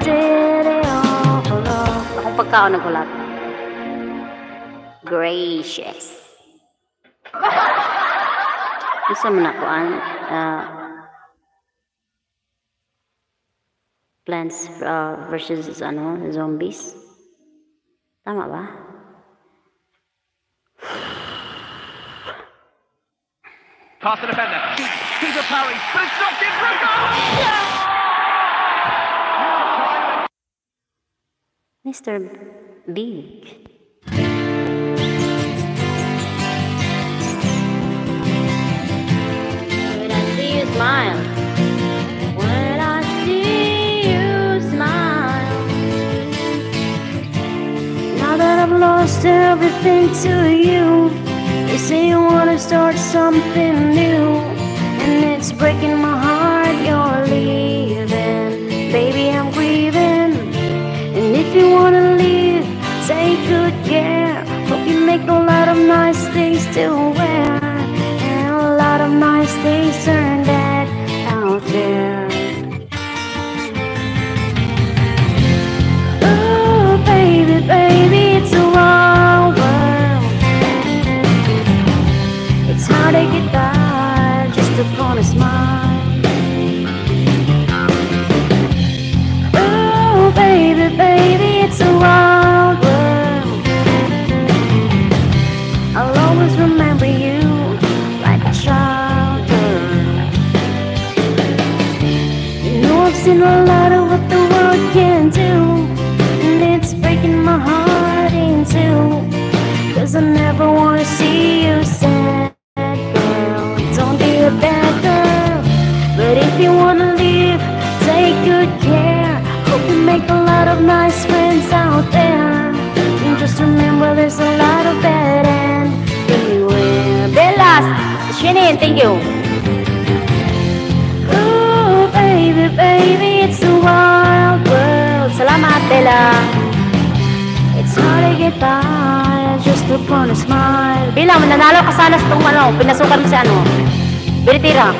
did it all for love. Akong pagkaon nagulat. Gracious. Isa mo na kuan. Plants versus zombies. Tama ba? Pass the defender. He's a parry, but it's knocked in for a goal! Mr. Big. When I see you smile. When I see you smile. Now that I've lost everything to you. You say you wanna start something new, and it's breaking my heart you're leaving. Baby, I'm grieving, and if you wanna leave, take good care. Hope you make a lot of nice things to wear, and a lot of nice things turn that out there. Oh, baby, baby, it's a wild world. It's hard to get by just upon a smile. Oh, baby, baby, it's a wild world. I'll always remember you like a child girl. You know I've seen a lot of what the world can do, and it's breaking my heart in two. 'Cause I never wanna see you sad. Don't be a bad girl, but if you wanna leave, take good care. Hope you make a lot of nice friends out there, and just remember there's a lot of bad and beware. Bella, Shinin, thank you. Oh, baby, baby, it's a wild world. Salamat, Bella. It's hard to get by just upon a smile. Bilang, nanalo ka sana sa itong pinasukan mo si Biritira.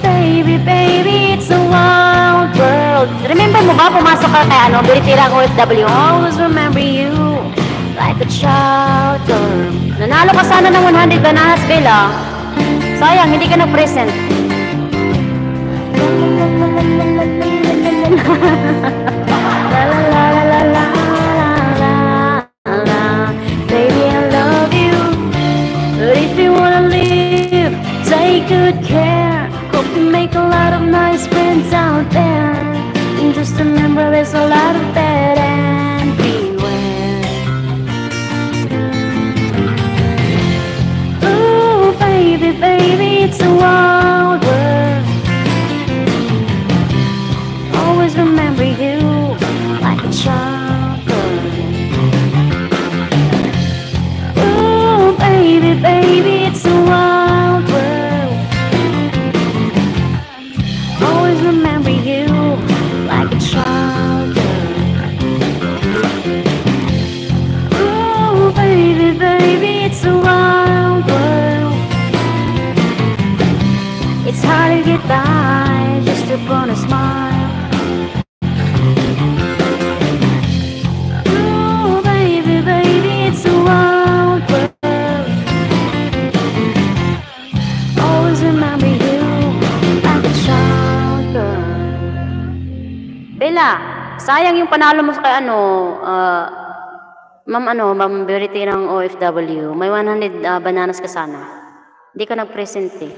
Baby, baby, it's a wild world. Remember mo ba, pumasok ka kay Biritira ang OFW? Always remember you like a child girl. Nanalo ka sana ng 100 bananas, Bella. Sayang, hindi ka nag-present. La la la la la la. Take good care. Hope you make a lot of nice friends out there, and just remember there's a lot of bad and beware. Ooh, baby, baby, it's a wild world. Always remember you like a child girl. Ooh, baby, baby, it's a wild world. Always remember you like a child girl. Oh, baby, baby, it's a wild world. It's hard to get by just upon a smile. Oh, baby, baby, it's a wild world. Always remember you like a child girl. Bella, sayang yung panalo mo sa kay Ma'am Verity ng OFW. May 100 bananas ka sana. Hindi ka nag-present eh.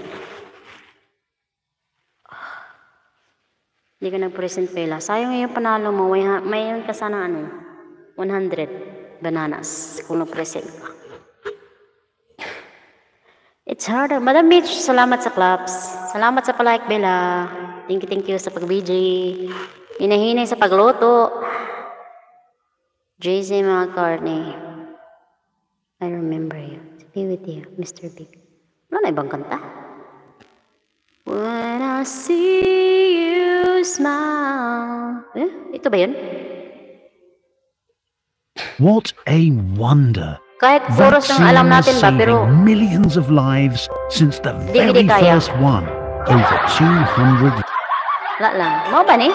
Hindi ka nag-present, Bella. Sayang yung panalo mo. May ka sana 100 bananas kung nag-present ka. It's harder. Madam Mitch, salamat sa claps. Salamat sa palike, Bella. Thank you sa pag-BJ. Hinahinay sa pagluto. JC McCartney. I remember you. To be with you, Mr. Big. Wala na ibang kanta? When I see you smile. Ito ba yun? What a wonder. Kahit chorus ng alam natin ba, pero millions of lives since the very first one, over 200. Wala lang. Mau ba ni?